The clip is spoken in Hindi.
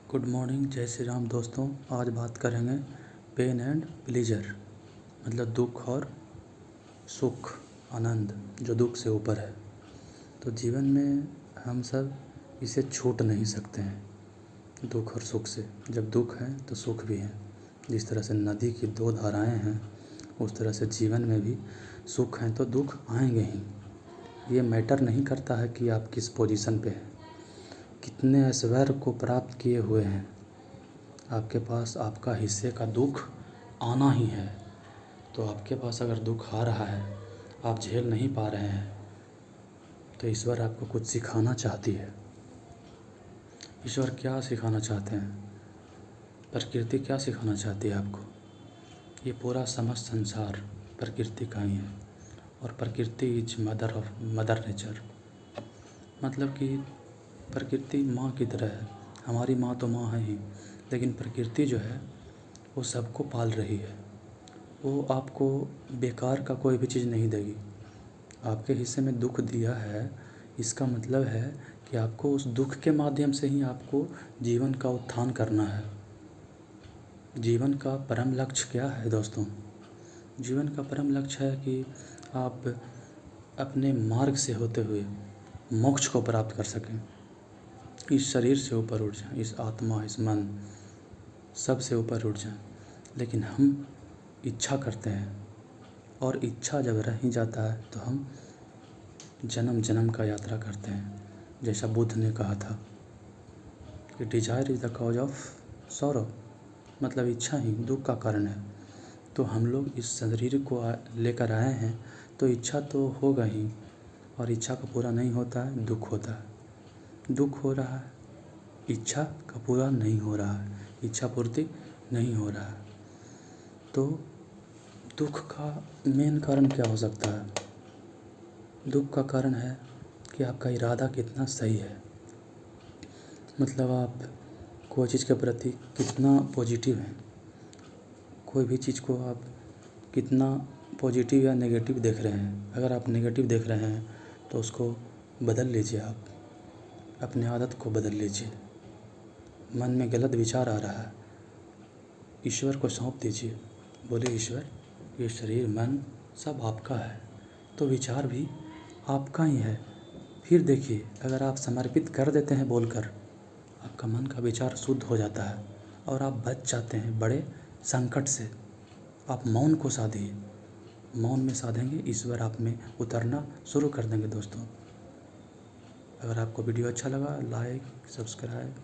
गुड मॉर्निंग, जय श्री राम दोस्तों। आज बात करेंगे पेन एंड प्लीजर, मतलब दुख और सुख, आनंद जो दुख से ऊपर है। तो जीवन में हम सब इसे छूट नहीं सकते हैं, दुख और सुख से। जब दुख है तो सुख भी है। जिस तरह से नदी की दो धाराएं हैं, उस तरह से जीवन में भी सुख हैं तो दुख आएंगे ही। ये मैटर नहीं करता है कि आप किस पोजीशन पे हैं, कितने ऐश्वर्य को प्राप्त किए हुए हैं, आपके पास आपका हिस्से का दुख आना ही है। तो आपके पास अगर दुख आ रहा है, आप झेल नहीं पा रहे हैं, तो ईश्वर आपको कुछ सिखाना चाहती है। ईश्वर क्या सिखाना चाहते हैं? प्रकृति क्या सिखाना चाहती है आपको? ये पूरा समस्त संसार प्रकृति का ही है, और प्रकृति इज मदर नेचर। मतलब कि प्रकृति माँ की तरह है। हमारी माँ तो माँ है ही, लेकिन प्रकृति जो है वो सबको पाल रही है। वो आपको बेकार का कोई भी चीज़ नहीं देगी। आपके हिस्से में दुख दिया है, इसका मतलब है कि आपको उस दुख के माध्यम से ही आपको जीवन का उत्थान करना है। जीवन का परम लक्ष्य क्या है दोस्तों? जीवन का परम लक्ष्य है कि आप अपने मार्ग से होते हुए मोक्ष को प्राप्त कर सकें। इस शरीर से ऊपर उठ जाएं, इस आत्मा, इस मन सब से ऊपर उठ जाएं। लेकिन हम इच्छा करते हैं, और इच्छा जब रह ही जाता है तो हम जन्म जन्म का यात्रा करते हैं। जैसा बुद्ध ने कहा था कि desire is the cause of sorrow, मतलब इच्छा ही दुख का कारण है। तो हम लोग इस शरीर को लेकर आए हैं, तो इच्छा तो होगा ही, और इच्छा का पूरा नहीं होता है, दुख होता है। दुख हो रहा है, इच्छा का पूरा नहीं हो रहा है, इच्छा पूर्ति नहीं हो रहा है। तो दुख का मेन कारण क्या हो सकता है? दुख का कारण है कि आपका इरादा कितना सही है। मतलब आप कोई चीज़ के प्रति कितना पॉजिटिव हैं, कोई भी चीज़ को आप कितना पॉजिटिव या नेगेटिव देख रहे हैं। अगर आप नेगेटिव देख रहे हैं तो उसको बदल लीजिए, आप अपने आदत को बदल लीजिए। मन में गलत विचार आ रहा है, ईश्वर को सौंप दीजिए। बोले ईश्वर, ये शरीर मन सब आपका है, तो विचार भी आपका ही है। फिर देखिए, अगर आप समर्पित कर देते हैं बोलकर, आपका मन का विचार शुद्ध हो जाता है और आप बच जाते हैं बड़े संकट से। आप मौन को साधिए, मौन में साधेंगे, ईश्वर आप में उतरना शुरू कर देंगे दोस्तों। अगर आपको वीडियो अच्छा लगा, लाइक, सब्सक्राइब